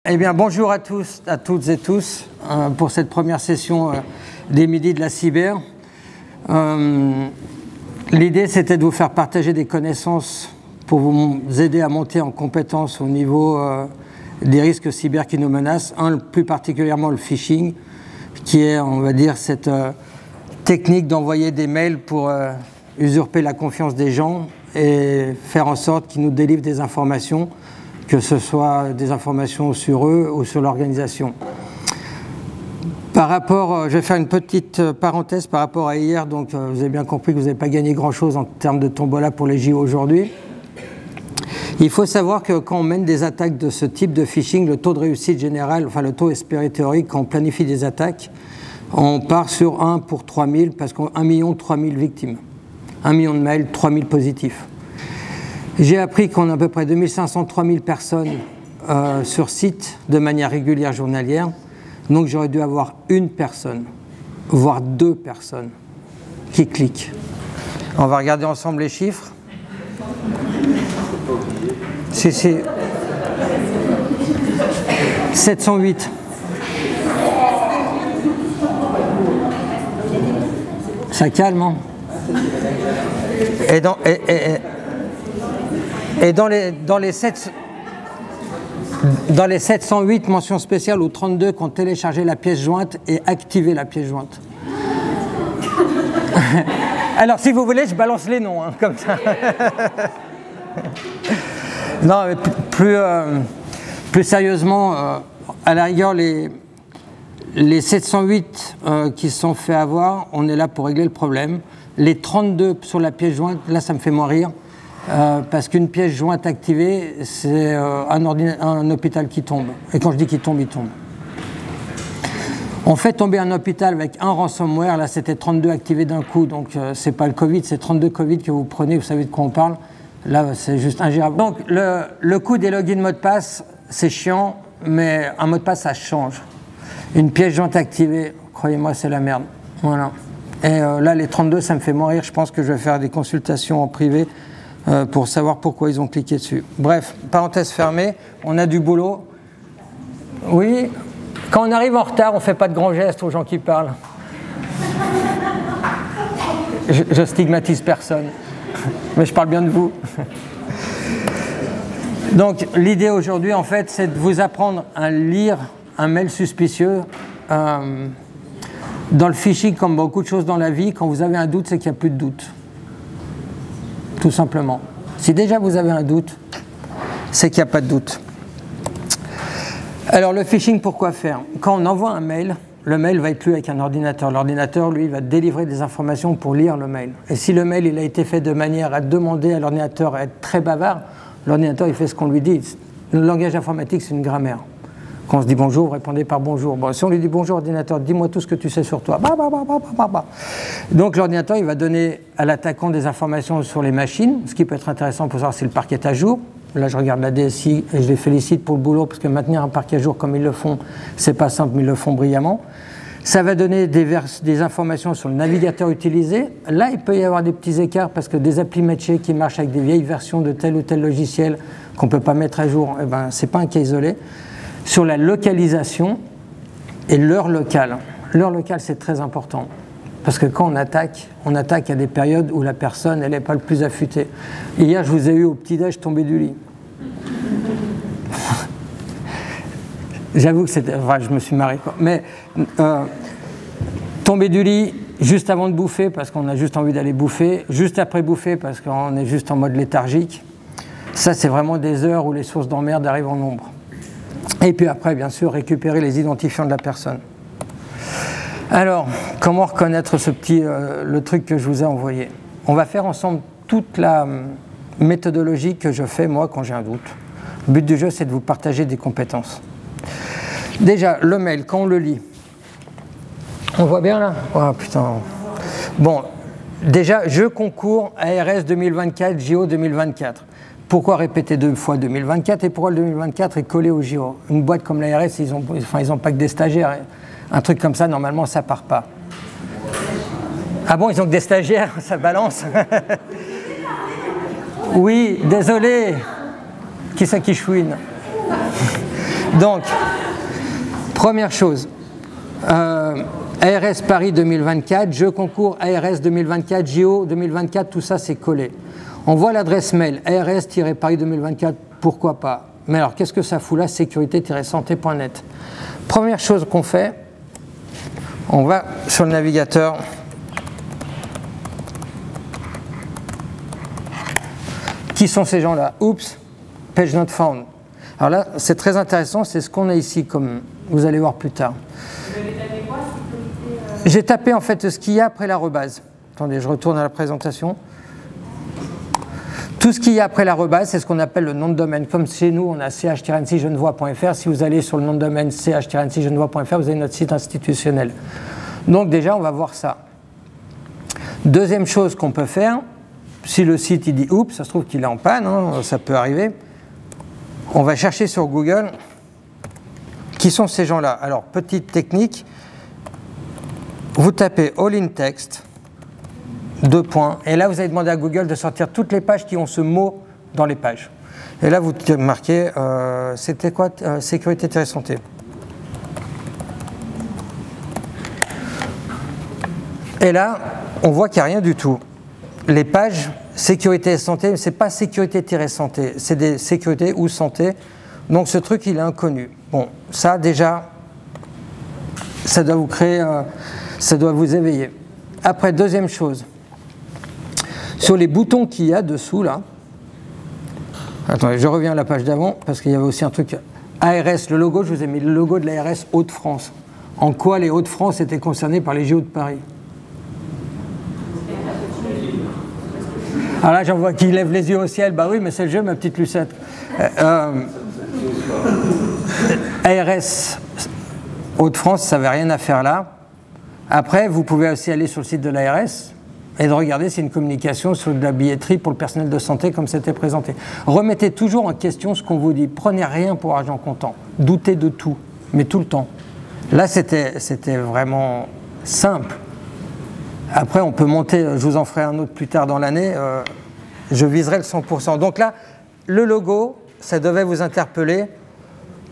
Eh bien, bonjour à tous, à toutes et tous, pour cette première session des Midis de la cyber. L'idée, c'était de vous faire partager des connaissances pour vous aider à monter en compétence au niveau des risques cyber qui nous menacent. Plus particulièrement le phishing, qui est, on va dire, cette technique d'envoyer des mails pour usurper la confiance des gens et faire en sorte qu'ils nous délivrent des informations, que ce soit des informations sur eux ou sur l'organisation. Par rapport, je vais faire une petite parenthèse par rapport à hier, donc vous avez bien compris que vous n'avez pas gagné grand-chose en termes de tombola pour les JO aujourd'hui. Il faut savoir que quand on mène des attaques de ce type de phishing, le taux de réussite général, enfin le taux espéré théorique, quand on planifie des attaques, on part sur 1 pour 3000, parce qu'on a 1 million 3000 victimes. 1 million de mails, 3000 positifs. J'ai appris qu'on a à peu près 2500-3000 personnes sur site de manière régulière journalière. Donc j'aurais dû avoir une personne, voire 2 personnes qui cliquent. On va regarder ensemble les chiffres. C'est 708. Ça calme, hein? Et dans les 708 mentions spéciales ou 32 qui ont téléchargé la pièce jointe et activé la pièce jointe. Alors si vous voulez, je balance les noms, hein, comme ça. Non, mais plus sérieusement, à la rigueur, les 708 qui se sont fait avoir, on est là pour régler le problème. Les 32 sur la pièce jointe, là ça me fait moins rire. Parce qu'une pièce jointe activée, c'est un hôpital qui tombe. Et quand je dis qu'il tombe, il tombe. On fait tomber un hôpital avec un ransomware, là c'était 32 activés d'un coup, donc c'est pas le Covid, c'est 32 Covid que vous prenez, vous savez de quoi on parle. Là c'est juste ingérable. Donc le coût des logins mot de passe, c'est chiant, mais un mot de passe ça change. Une pièce jointe activée, croyez-moi, c'est la merde. Voilà. Et là les 32, ça me fait mourir, je pense que je vais faire des consultations en privé pour savoir pourquoi ils ont cliqué dessus. Bref, parenthèse fermée, on a du boulot. Oui, quand on arrive en retard, on ne fait pas de grands gestes aux gens qui parlent. Je stigmatise personne, mais je parle bien de vous. Donc l'idée aujourd'hui, en fait, c'est de vous apprendre à lire un mail suspicieux. Dans le phishing, comme beaucoup de choses dans la vie, quand vous avez un doute, c'est qu'il n'y a plus de doute. Tout simplement. Si déjà vous avez un doute, c'est qu'il n'y a pas de doute. Alors le phishing, pourquoi faire? Quand on envoie un mail, le mail va être lu avec un ordinateur. L'ordinateur, lui, va délivrer des informations pour lire le mail. Et si le mail il a été fait de manière à demander à l'ordinateur à être très bavard, l'ordinateur il fait ce qu'on lui dit. Le langage informatique, c'est une grammaire. Quand on se dit bonjour, vous répondez par bonjour. Bon, si on lui dit bonjour ordinateur, dis-moi tout ce que tu sais sur toi. Donc l'ordinateur, il va donner à l'attaquant des informations sur les machines, ce qui peut être intéressant pour savoir si le parc est à jour. Là, je regarde la DSI et je les félicite pour le boulot, parce que maintenir un parc à jour comme ils le font, c'est pas simple, mais ils le font brillamment. Ça va donner des informations sur le navigateur utilisé. Là, il peut y avoir des petits écarts, parce que des applis matchés qui marchent avec des vieilles versions de tel ou tel logiciel qu'on ne peut pas mettre à jour, eh ben, c'est pas un cas isolé. Sur la localisation et l'heure locale. L'heure locale, c'est très important. Parce que quand on attaque à des périodes où la personne, elle n'est pas le plus affûtée. Hier, je vous ai eu au petit-déj tombé du lit. J'avoue que c'était... Enfin, je me suis marré, quoi. Mais tomber du lit juste avant de bouffer, parce qu'on a juste envie d'aller bouffer. Juste après bouffer, parce qu'on est juste en mode léthargique. Ça, c'est vraiment des heures où les sources d'emmerde arrivent en nombre. Et puis après, bien sûr, récupérer les identifiants de la personne. Alors, comment reconnaître le truc que je vous ai envoyé? On va faire ensemble toute la méthodologie que je fais, moi, quand j'ai un doute. Le but du jeu, c'est de vous partager des compétences. Déjà, le mail, quand on le lit, on voit bien là? Oh putain. Bon, déjà, je concours ARS 2024, JO 2024. Pourquoi répéter 2 fois 2024 et pourquoi le 2024 est collé au JO? Une boîte comme l'ARS, ils ont pas que des stagiaires. Un truc comme ça, normalement, ça part pas. Ah bon, ils ont que des stagiaires, ça balance. Oui, désolé. Qui c'est qui chouine? Donc, première chose, ARS Paris 2024, jeu concours ARS 2024, JO 2024, tout ça c'est collé. On voit l'adresse mail ARS-Paris 2024, pourquoi pas. Mais alors, qu'est-ce que ça fout là? Sécurité-santé.net. Première chose qu'on fait, on va sur le navigateur. Qui sont ces gens-là? Oups, page not found. Alors là, c'est très intéressant, c'est ce qu'on a ici, comme vous allez voir plus tard. Vous avez tapé quoi? J'ai tapé en fait ce qu'il y a après l'arrobase. Attendez, je retourne à la présentation. Tout ce qu'il y a après l'arrobase, c'est ce qu'on appelle le nom de domaine. Comme chez nous, on a ch-genevois.fr. Si vous allez sur le nom de domaine ch-genevois.fr, vous avez notre site institutionnel. Donc déjà, on va voir ça. Deuxième chose qu'on peut faire, si le site il dit « oups », ça se trouve qu'il est en panne, hein, ça peut arriver. On va chercher sur Google qui sont ces gens-là. Alors, petite technique, vous tapez « all in text », 2 points, et là vous allez demander à Google de sortir toutes les pages qui ont ce mot dans les pages. Et là vous marquez, c'était quoi, sécurité-santé. Et là, on voit qu'il n'y a rien du tout. Les pages sécurité et santé, c'est pas sécurité-santé, c'est des sécurité ou santé. Donc ce truc, il est inconnu. Bon, ça déjà, ça doit vous créer, ça doit vous éveiller. Après, deuxième chose. Sur les boutons qu'il y a dessous, là, attendez, je reviens à la page d'avant, parce qu'il y avait aussi un truc, ARS, le logo, je vous ai mis le logo de l'ARS Hauts-de-France. En quoi les Hauts-de-France étaient concernés par les JO de Paris? Alors là, j'en vois qui lève les yeux au ciel, bah oui, mais c'est le jeu, ma petite Lucette. ARS Hauts-de-France, ça n'avait rien à faire là. Après, vous pouvez aussi aller sur le site de l'ARS, et de regarder si c'est une communication sur de la billetterie pour le personnel de santé comme c'était présenté. Remettez toujours en question ce qu'on vous dit. Prenez rien pour argent comptant. Doutez de tout, mais tout le temps. Là, c'était vraiment simple. Après, on peut monter, je vous en ferai un autre plus tard dans l'année, je viserai le 100%. Donc là, le logo, ça devait vous interpeller.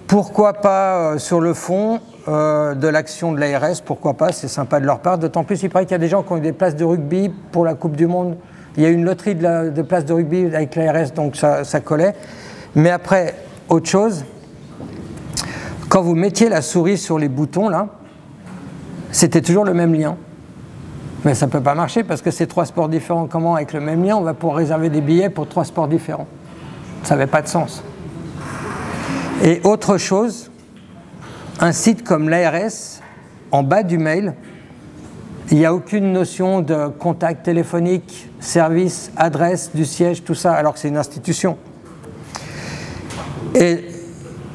Pourquoi pas sur le fond de l'action de l'ARS, pourquoi pas, c'est sympa de leur part. D'autant plus, il paraît qu'il y a des gens qui ont eu des places de rugby pour la Coupe du Monde. Il y a eu une loterie de places de rugby avec l'ARS, donc ça collait. Mais après, autre chose, quand vous mettiez la souris sur les boutons, là, c'était toujours le même lien. Mais ça ne peut pas marcher parce que c'est 3 sports différents. Comment, avec le même lien, on va pouvoir réserver des billets pour 3 sports différents? Ça n'avait pas de sens. Et autre chose, un site comme l'ARS, en bas du mail, il n'y a aucune notion de contact téléphonique, service, adresse du siège, tout ça, alors que c'est une institution. Et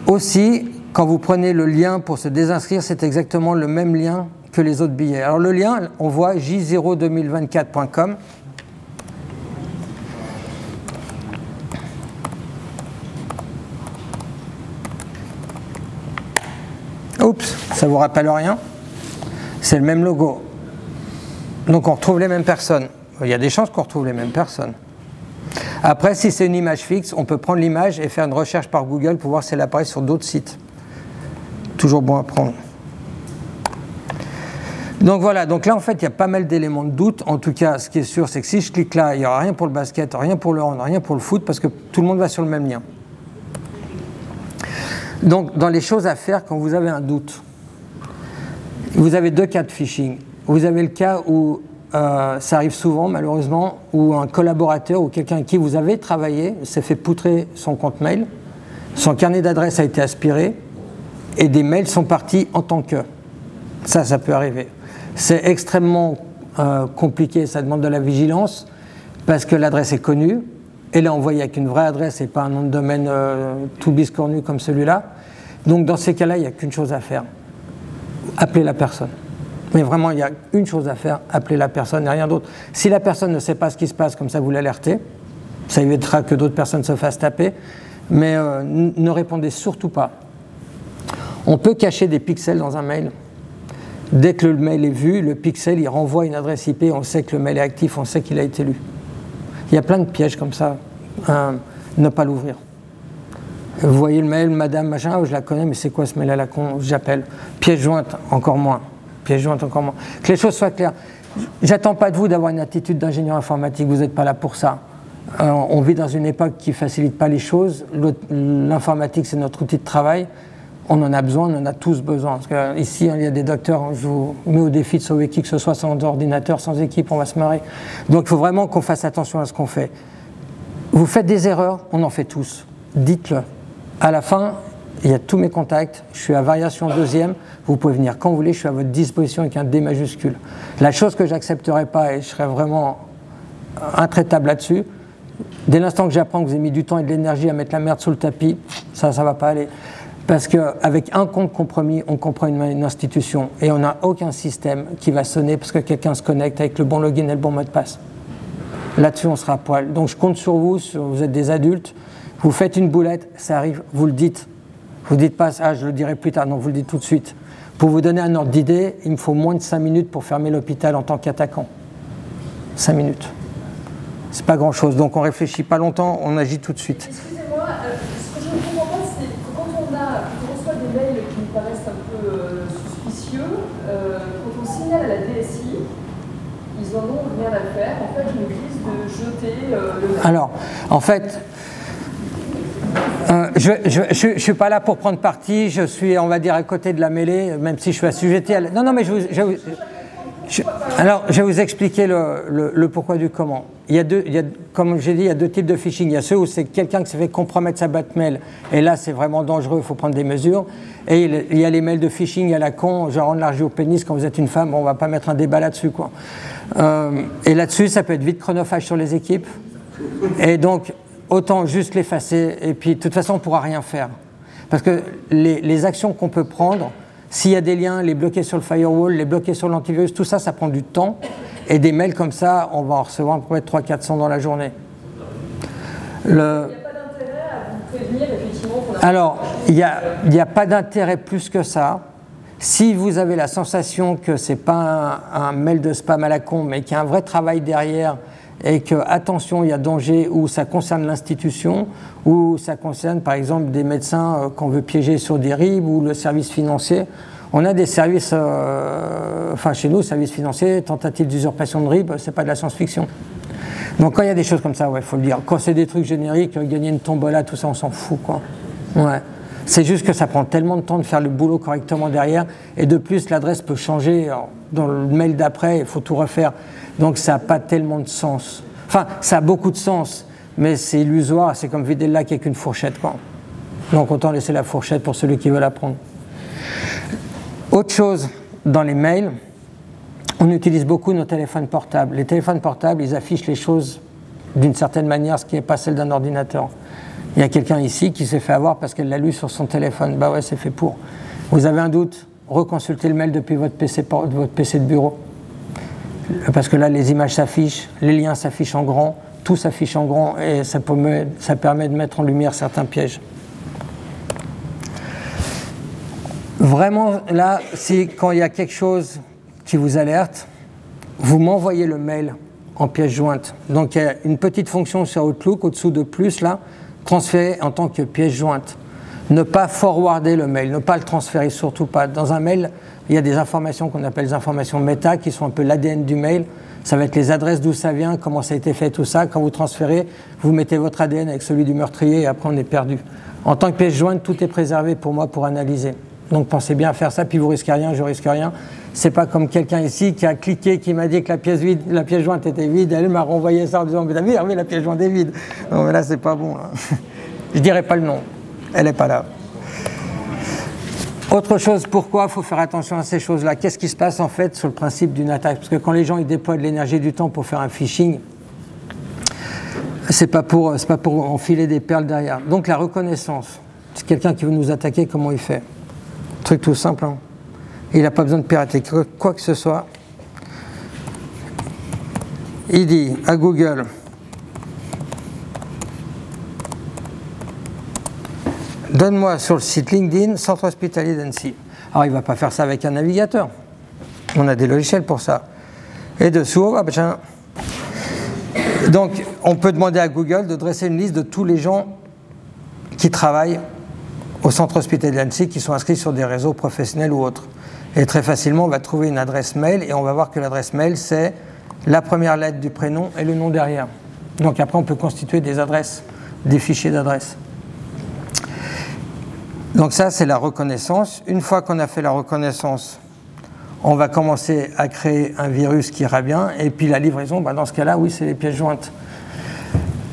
aussi, quand vous prenez le lien pour se désinscrire, c'est exactement le même lien que les autres billets. Alors le lien, on voit j02024.com. Oups, ça vous rappelle rien? C'est le même logo. Donc on retrouve les mêmes personnes. Il y a des chances qu'on retrouve les mêmes personnes. Après, si c'est une image fixe, on peut prendre l'image et faire une recherche par Google pour voir si elle apparaît sur d'autres sites. Toujours bon à prendre. Donc voilà, donc là en fait il y a pas mal d'éléments de doute. En tout cas, ce qui est sûr, c'est que si je clique là, il n'y aura rien pour le basket, rien pour le hand, rien pour le foot, parce que tout le monde va sur le même lien. Donc, dans les choses à faire quand vous avez un doute, vous avez 2 cas de phishing. Vous avez le cas où ça arrive souvent, malheureusement, où un collaborateur ou quelqu'un avec qui vous avez travaillé s'est fait poutrer son compte mail, son carnet d'adresse a été aspiré et des mails sont partis en tant que. Ça peut arriver. C'est extrêmement compliqué, ça demande de la vigilance parce que l'adresse est connue. Elle est envoyée avec une vraie adresse et pas un nom de domaine tout biscornu comme celui-là. Donc dans ces cas-là, il n'y a qu'une chose à faire. Appelez la personne. Mais vraiment, il y a une chose à faire, appelez la personne et rien d'autre. Si la personne ne sait pas ce qui se passe, comme ça vous l'alertez, ça évitera que d'autres personnes se fassent taper, mais ne répondez surtout pas. On peut cacher des pixels dans un mail. Dès que le mail est vu, le pixel il renvoie une adresse IP, on sait que le mail est actif, on sait qu'il a été lu. Il y a plein de pièges comme ça, ne pas l'ouvrir. Vous voyez le mail, madame, machin, oh, je la connais, mais c'est quoi ce mail à la con? J'appelle. Pièce jointe, encore moins. Pièce jointe, encore moins. Que les choses soient claires. J'attends pas de vous d'avoir une attitude d'ingénieur informatique, vous n'êtes pas là pour ça. On vit dans une époque qui ne facilite pas les choses. L'informatique, c'est notre outil de travail. On en a besoin, on en a tous besoin. Parce que ici, il y a des docteurs, je vous mets au défi de sauver qui que ce soit sans ordinateur, sans équipe, on va se marrer. Donc il faut vraiment qu'on fasse attention à ce qu'on fait. Vous faites des erreurs, on en fait tous. Dites-le. À la fin, il y a tous mes contacts, je suis à variation deuxième, vous pouvez venir quand vous voulez, je suis à votre disposition avec un D majuscule. La chose que j'accepterai pas, et je serai vraiment intraitable là-dessus, dès l'instant que j'apprends que vous avez mis du temps et de l'énergie à mettre la merde sous le tapis, ça va pas aller. Parce qu'avec un compte compromis, on comprend une institution et on n'a aucun système qui va sonner parce que quelqu'un se connecte avec le bon login et le bon mot de passe. Là-dessus, on sera à poil. Donc je compte sur vous, vous êtes des adultes, vous faites une boulette, ça arrive, vous le dites. Vous ne dites pas, ah, je le dirai plus tard, non, vous le dites tout de suite. Pour vous donner un ordre d'idée, il me faut moins de 5 minutes pour fermer l'hôpital en tant qu'attaquant. 5 minutes. C'est pas grand-chose, donc on ne réfléchit pas longtemps, on agit tout de suite. Excusez-moi, ce que je ne comprends pas, c'est que quand on reçoit des mails qui nous paraissent un peu suspicieux, quand on signale à la DSI, ils en ont rien à faire. En fait, ils nous disent de jeter le mail. Alors, en fait, je ne suis pas là pour prendre parti, je suis, on va dire, à côté de la mêlée, même si je suis assujetti à la... Non, mais alors, je vais vous expliquer le pourquoi du comment. Comme j'ai dit, il y a deux types de phishing. Il y a ceux où c'est quelqu'un qui s'est fait compromettre sa boîte mail, et là, c'est vraiment dangereux, il faut prendre des mesures. Et il y a les mails de phishing à la con, genre rendre l'argent au pénis quand vous êtes une femme, bon, on ne va pas mettre un débat là-dessus, quoi. Et là-dessus, ça peut être vite chronophage sur les équipes. Et donc, autant juste l'effacer, et puis de toute façon, on ne pourra rien faire. Parce que les actions qu'on peut prendre, s'il y a des liens, les bloquer sur le firewall, les bloquer sur l'antivirus, tout ça, ça prend du temps. Et des mails comme ça, on va en recevoir à peu près 300-400 dans la journée. Il n'y a pas d'intérêt à vous prévenir, effectivement, qu'on a... Alors, il n'y a pas d'intérêt plus que ça. Si vous avez la sensation que ce n'est pas un mail de spam à la con, mais qu'il y a un vrai travail derrière, et que, attention, il y a danger, ou ça concerne l'institution, ou ça concerne, par exemple, des médecins qu'on veut piéger sur des RIB, ou le service financier. On a des services, enfin chez nous, services financiers, tentative d'usurpation de RIB, c'est pas de la science-fiction. Donc quand il y a des choses comme ça, ouais, faut le dire. Quand c'est des trucs génériques, gagner une tombola, tout ça, on s'en fout, quoi. Ouais. C'est juste que ça prend tellement de temps de faire le boulot correctement derrière, et de plus, l'adresse peut changer. Alors, dans le mail d'après, il faut tout refaire. Donc ça n'a pas tellement de sens. Enfin, ça a beaucoup de sens, mais c'est illusoire, c'est comme vider le lac avec une fourchette, quoi. Donc autant laisser la fourchette pour celui qui veut la prendre. Autre chose, dans les mails, on utilise beaucoup nos téléphones portables. Les téléphones portables, ils affichent les choses d'une certaine manière, ce qui n'est pas celle d'un ordinateur. Il y a quelqu'un ici qui s'est fait avoir parce qu'elle l'a lu sur son téléphone. Bah ouais, c'est fait pour. Vous avez un doute, reconsultez le mail depuis votre PC de bureau. Parce que là, les images s'affichent, les liens s'affichent en grand, tout s'affiche en grand et ça permet de mettre en lumière certains pièges. Vraiment, là, si quand il y a quelque chose qui vous alerte, vous m'envoyez le mail en pièce jointe. Donc, il y a une petite fonction sur Outlook, au-dessous de plus, là, transférer en tant que pièce jointe. Ne pas forwarder le mail, ne pas le transférer, surtout pas. Dans un mail, il y a des informations qu'on appelle des informations méta, qui sont un peu l'ADN du mail. Ça va être les adresses d'où ça vient, comment ça a été fait, tout ça. Quand vous transférez, vous mettez votre ADN avec celui du meurtrier et après on est perdu. En tant que pièce jointe, tout est préservé pour moi pour analyser. Donc pensez bien à faire ça, puis vous risquez rien, je risque rien. C'est pas comme quelqu'un ici qui a cliqué, qui m'a dit que la pièce jointe était vide, elle m'a renvoyé ça en disant mais oui, la pièce jointe est vide. Non mais là c'est pas bon. Là. Je dirais pas le nom, elle est pas là. Autre chose, pourquoi il faut faire attention à ces choses-là? Qu'est-ce qui se passe en fait sur le principe d'une attaque? Parce que quand les gens ils déploient de l'énergie et du temps pour faire un phishing, c'est pas pour enfiler des perles derrière. Donc la reconnaissance, c'est quelqu'un qui veut nous attaquer, comment il fait? Truc tout simple, hein. Il n'a pas besoin de pirater quoi que ce soit. Il dit à Google, donne-moi sur le site LinkedIn, centre hospitalier d'Annecy. Alors il ne va pas faire ça avec un navigateur. On a des logiciels pour ça. Et dessous, ah, ben, donc on peut demander à Google de dresser une liste de tous les gens qui travaillent au centre hospitalier d'Annecy qui sont inscrits sur des réseaux professionnels ou autres. Et très facilement, on va trouver une adresse mail et on va voir que l'adresse mail, c'est la première lettre du prénom et le nom derrière. Donc après, on peut constituer des adresses, des fichiers d'adresses. Donc ça, c'est la reconnaissance. Une fois qu'on a fait la reconnaissance, on va commencer à créer un virus qui ira bien. Et puis la livraison, dans ce cas-là, oui, c'est les pièces jointes.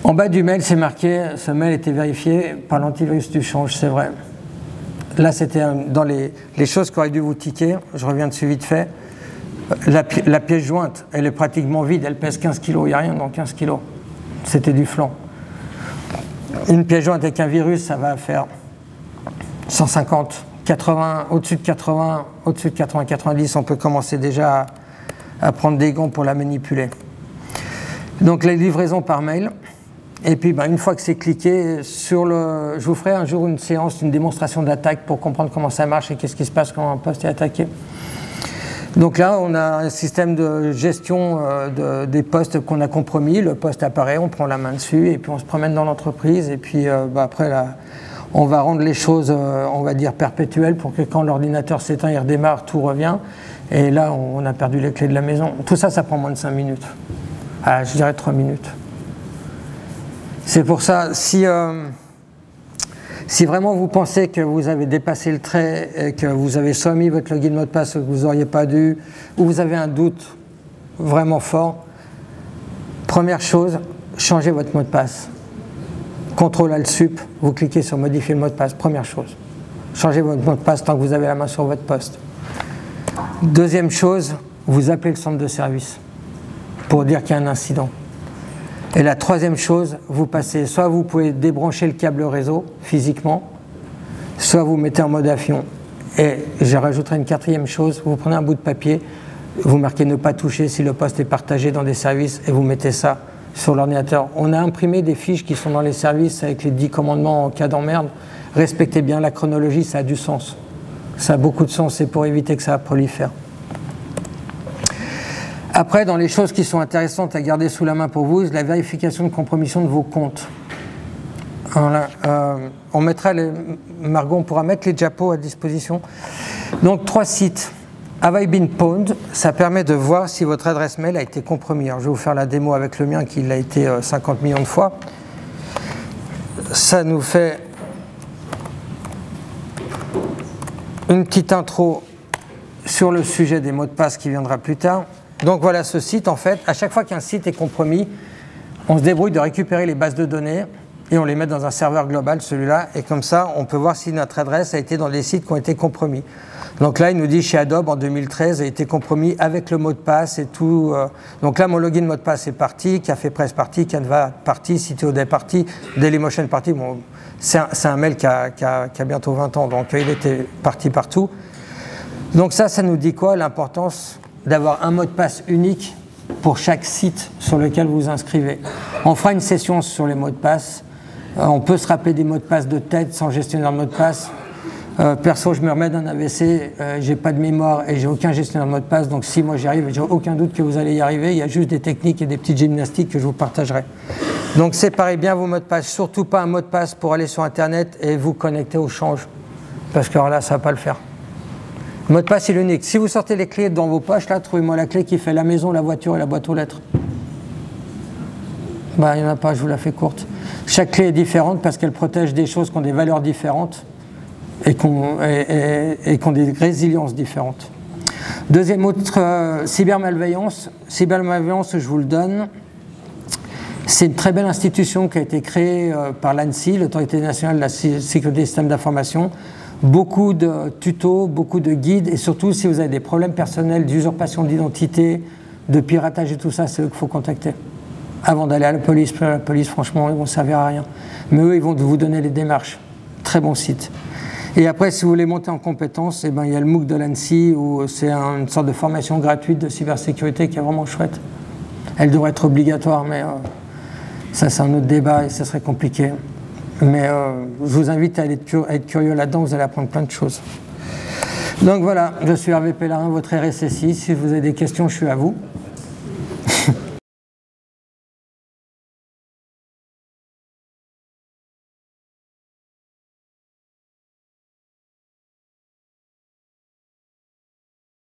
En bas du mail, c'est marqué « Ce mail était vérifié par l'antivirus du change », c'est vrai. Là, c'était dans les choses qui auraient dû vous tiquer. Je reviens dessus vite fait. La pièce jointe, elle est pratiquement vide. Elle pèse 15 kg. Il n'y a rien dans 15 kg. C'était du flan. Une pièce jointe avec un virus, ça va faire 150, 80, au-dessus de 80, au-dessus de 80, 90. On peut commencer déjà à prendre des gants pour la manipuler. Donc, la livraison par mail. Et puis, une fois que c'est cliqué, je vous ferai un jour une séance, une démonstration d'attaque pour comprendre comment ça marche et qu'est-ce qui se passe quand un poste est attaqué. Donc là, on a un système de gestion des postes qu'on a compromis. Le poste apparaît, on prend la main dessus et puis on se promène dans l'entreprise. Et puis après, là, on va rendre les choses, on va dire, perpétuelles pour que quand l'ordinateur s'éteint, il redémarre, tout revient. Et là, on a perdu les clés de la maison. Tout ça, ça prend moins de 5 minutes. Ah, je dirais 3 minutes. C'est pour ça, si vraiment vous pensez que vous avez dépassé le trait et que vous avez soit mis votre login mot de passe que vous n'auriez pas dû, ou vous avez un doute vraiment fort, première chose, changez votre mot de passe. CTRL-ALT-SUP, vous cliquez sur modifier le mot de passe, première chose. Changez votre mot de passe tant que vous avez la main sur votre poste. Deuxième chose, vous appelez le centre de service pour dire qu'il y a un incident. Et la troisième chose, vous passez, soit vous pouvez débrancher le câble réseau physiquement, soit vous mettez en mode avion. Et je rajouterai une quatrième chose, vous prenez un bout de papier, vous marquez ne pas toucher si le poste est partagé dans des services et vous mettez ça sur l'ordinateur. On a imprimé des fiches qui sont dans les services avec les 10 commandements en cas d'emmerde. Respectez bien la chronologie, ça a du sens. Ça a beaucoup de sens, c'est pour éviter que ça prolifère. Après, dans les choses qui sont intéressantes à garder sous la main pour vous, la vérification de compromission de vos comptes. Voilà, on mettra Margot, on pourra mettre les diapos à disposition. Donc 3 sites. Have I been pwned? Ça permet de voir si votre adresse mail a été compromise. Alors, je vais vous faire la démo avec le mien qui l'a été 50 millions de fois. Ça nous fait une petite intro sur le sujet des mots de passe qui viendra plus tard. Donc voilà, ce site, en fait, à chaque fois qu'un site est compromis, on se débrouille de récupérer les bases de données et on les met dans un serveur global, celui-là, et comme ça, on peut voir si notre adresse a été dans les sites qui ont été compromis. Donc là, il nous dit chez Adobe, en 2013, a été compromis avec le mot de passe et tout. Donc là, mon login mot de passe est parti, Café Press parti, Canva parti, CityOD parti, Dailymotion parti. Bon, c'est un mail qui a bientôt 20 ans, donc il était parti partout. Donc ça nous dit quoi? L'importance d'avoir un mot de passe unique pour chaque site sur lequel vous vous inscrivez. On fera une session sur les mots de passe. On peut se rappeler des mots de passe de tête sans gestionnaire de mots de passe. Perso, je me remets d'un AVC, j'ai pas de mémoire et j'ai aucun gestionnaire de mot de passe, donc si moi j'y arrive, j'ai aucun doute que vous allez y arriver. Il y a juste des techniques et des petites gymnastiques que je vous partagerai. Donc séparez bien vos mots de passe, surtout pas un mot de passe pour aller sur Internet et vous connecter au change, parce que là, ça va pas le faire. Le mot de passe est unique. Si vous sortez les clés dans vos poches, là, trouvez-moi la clé qui fait la maison, la voiture et la boîte aux lettres. Il n'y en a pas, je vous la fais courte. Chaque clé est différente parce qu'elle protège des choses qui ont des valeurs différentes et qui ont des résiliences différentes. Deuxième autre, cybermalveillance. Cybermalveillance, je vous le donne. C'est une très belle institution qui a été créée par l'ANSSI, l'Autorité nationale de la sécurité des systèmes d'information. Beaucoup de tutos, beaucoup de guides, et surtout si vous avez des problèmes personnels d'usurpation d'identité, de piratage et tout ça, c'est eux qu'il faut contacter. Avant d'aller à la police, franchement, ils vont servir à rien. Mais eux, ils vont vous donner les démarches. Très bon site. Et après, si vous voulez monter en compétences, il y a le MOOC de l'ANSSI, où c'est une sorte de formation gratuite de cybersécurité qui est vraiment chouette. Elle devrait être obligatoire, mais ça, c'est un autre débat et ça serait compliqué. Mais je vous invite à être curieux là-dedans, vous allez apprendre plein de choses. Donc voilà, je suis Hervé Pellerin, votre RSSI. Si vous avez des questions, je suis à vous.